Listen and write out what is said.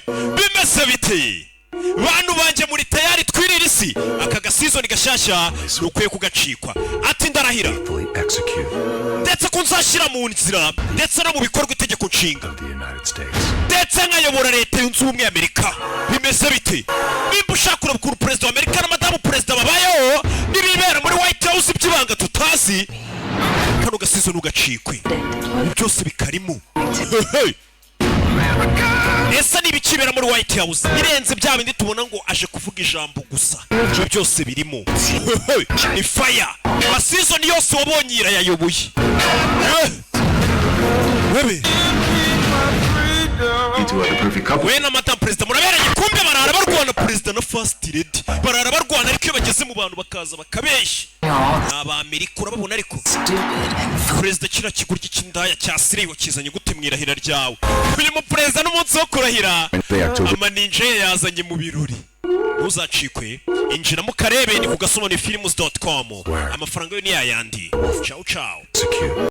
bimeze bite bantu banje muri tayari twirira isi aka gasizoni gashyashya ukwiye kugacikwa ati ndarahira ndetse ko nzashyira mu nzira ndetse no mu bikorwa itegeko nshinga ndetse nkayobora leta yunze ubumwe y'Amerika. Bimeze bite nimba ushaka kureba perezida wa Amerika na madamu perezida babayeho n'ibibera muri White House by'ibanga tutazi kano gasizoni ugacikwe byose bikarimo. Ese nibikibera muri White House birenze bya bindi tubona ngo aje kuvuga ijambo gusa byose birimo. Ni fire season yose wabonye irayayoboye. Webe we na madamu perezida muraberanye kumbe barara barwana perezida na first lady barara barwana ariko iyo bageze mu bantu bakaza bakabeshya aba Amerika urababona ariko perezida kira kigurya cy'indaya cyasiriwe kizanye gute mwirahira ryawe uyu mu perezida n'umunsi wo kurahira amaninje yazanye mu birori. Uzacikwe injira mu karebe ni kugasoma ni films.com amafaranga yo ni yayandi. Ciao ciao.